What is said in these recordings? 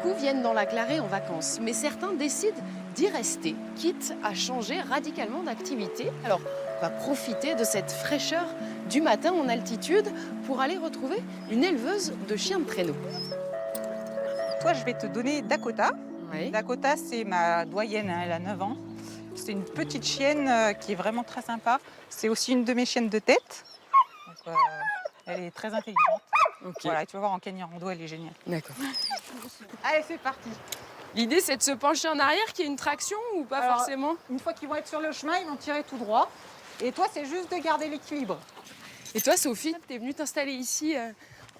Beaucoup viennent dans la Clarée en vacances, mais certains décident d'y rester, quitte à changer radicalement d'activité. Alors, on va profiter de cette fraîcheur du matin en altitude pour aller retrouver une éleveuse de chiens de traîneau. Toi, je vais te donner Dakota. Oui. Dakota, c'est ma doyenne, hein, elle a 9 ans. C'est une petite chienne qui est vraiment très sympa. C'est aussi une de mes chiennes de tête. Donc, elle est très intelligente. Ok. Voilà, tu vas voir en canyon rando, elle est géniale. D'accord. Allez, c'est parti. L'idée, c'est de se pencher en arrière, qu'il y ait une traction ou pas Alors, forcément? Une fois qu'ils vont être sur le chemin, ils vont tirer tout droit. Et toi, c'est juste de garder l'équilibre. Et toi, Sophie, t'es venue t'installer ici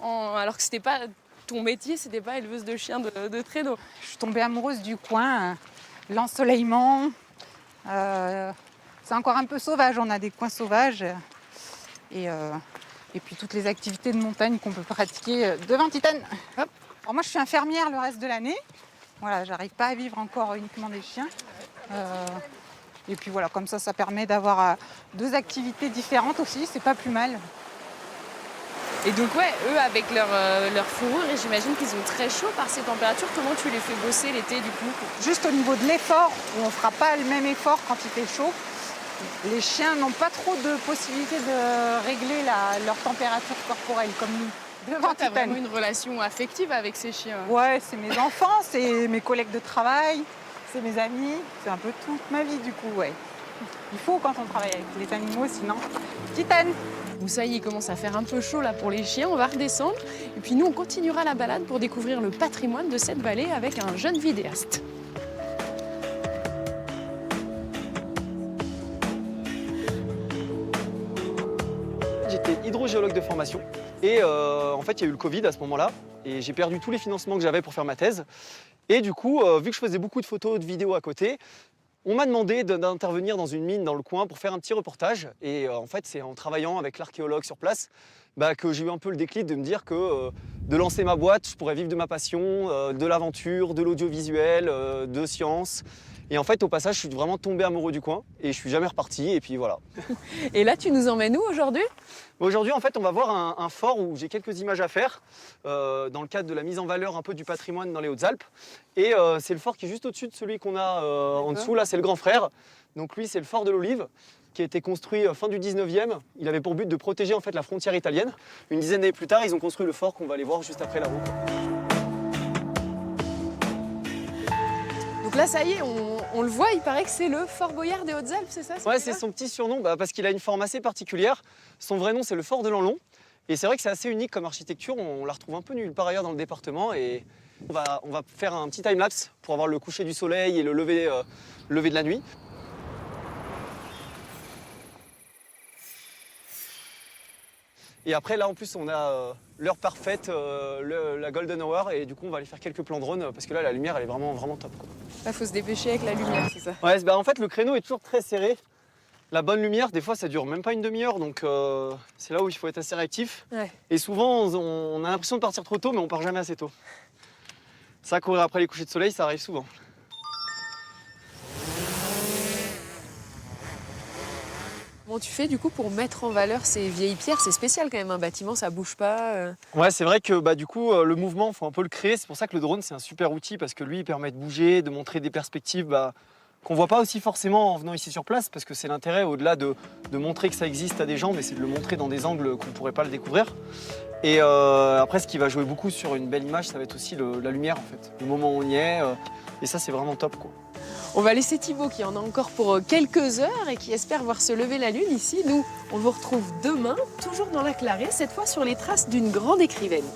alors que c'était pas ton métier, c'était pas éleveuse de chiens de traîneau. Je suis tombée amoureuse du coin, l'ensoleillement. C'est encore un peu sauvage, on a des coins sauvages. Et puis toutes les activités de montagne qu'on peut pratiquer devant Titane. Hop. Alors moi, je suis infirmière le reste de l'année. Voilà, j'arrive pas à vivre encore uniquement des chiens. Et puis voilà, comme ça permet d'avoir 2 activités différentes aussi, c'est pas plus mal. Et donc ouais, eux avec leur fourrure, et j'imagine qu'ils ont très chaud par ces températures. Comment tu les fais bosser l'été du coup? Juste au niveau de l'effort, où on fera pas le même effort quand il fait chaud, les chiens n'ont pas trop de possibilités de régler leur température corporelle comme nous. Devant Toi, t'as Titane. vraiment une relation affective avec ces chiens. Ouais, c'est mes enfants, c'est mes collègues de travail, c'est mes amis, c'est un peu toute ma vie du coup, ouais. Il faut quand on travaille avec les animaux, sinon... Titane! Bon, ça y est, il commence à faire un peu chaud là pour les chiens, on va redescendre. Et puis nous, on continuera la balade pour découvrir le patrimoine de cette vallée avec un jeune vidéaste. J'étais hydrogéologue de formation et en fait il y a eu le Covid à ce moment-là et j'ai perdu tous les financements que j'avais pour faire ma thèse. Et du coup, vu que je faisais beaucoup de photos, de vidéos à côté, on m'a demandé d'intervenir dans une mine dans le coin pour faire un petit reportage. Et en fait, c'est en travaillant avec l'archéologue sur place que j'ai eu un peu le déclic de me dire que de lancer ma boîte, je pourrais vivre de ma passion, de l'aventure, de l'audiovisuel, de science. Et en fait, au passage, je suis vraiment tombé amoureux du coin et je suis jamais reparti. Et puis voilà. Et là, tu nous emmènes où aujourd'hui? Aujourd'hui, en fait, on va voir un fort où j'ai quelques images à faire dans le cadre de la mise en valeur un peu du patrimoine dans les Hautes-Alpes. Et c'est le fort qui est juste au-dessus de celui qu'on a en dessous. Là, c'est le grand frère. Donc lui, c'est le fort de l'Olive qui a été construit fin du 19e. Il avait pour but de protéger en fait la frontière italienne. Une dizaine d'années plus tard, ils ont construit le fort qu'on va aller voir juste après la route. Donc là, ça y est, on le voit, il paraît que c'est le Fort Boyard des Hautes-Alpes, c'est ça? Ouais, c'est son petit surnom parce qu'il a une forme assez particulière. Son vrai nom, c'est le fort de Lanlon. Et c'est vrai que c'est assez unique comme architecture. On la retrouve un peu nulle part ailleurs dans le département. Et on va faire un petit time-lapse pour avoir le coucher du soleil et le lever de la nuit. Et après, là, en plus, on a l'heure parfaite, la golden hour. Et du coup, on va aller faire quelques plans drone parce que là, la lumière, elle est vraiment, vraiment top, quoi. Là, faut se dépêcher avec la lumière, c'est ça? Ouais, en fait, le créneau est toujours très serré. La bonne lumière, des fois, ça dure même pas une demi-heure. Donc, c'est là où il faut être assez réactif. Ouais. Et souvent, on a l'impression de partir trop tôt, mais on part jamais assez tôt. Ça, courir après les couchers de soleil, ça arrive souvent. Comment tu fais du coup pour mettre en valeur ces vieilles pierres? C'est spécial quand même, un bâtiment, ça bouge pas. Ouais, c'est vrai que du coup, le mouvement, il faut un peu le créer. C'est pour ça que le drone, c'est un super outil parce que lui, il permet de bouger, de montrer des perspectives qu'on voit pas aussi forcément en venant ici sur place, parce que c'est l'intérêt, au-delà de montrer que ça existe à des gens, mais c'est de le montrer dans des angles qu'on pourrait pas le découvrir. Et après, ce qui va jouer beaucoup sur une belle image, ça va être aussi la lumière, en fait. Le moment où on y est, et ça, c'est vraiment top, quoi. On va laisser Thibaut qui en a encore pour quelques heures et qui espère voir se lever la lune ici. Nous, on vous retrouve demain, toujours dans la Clarée, cette fois sur les traces d'une grande écrivaine.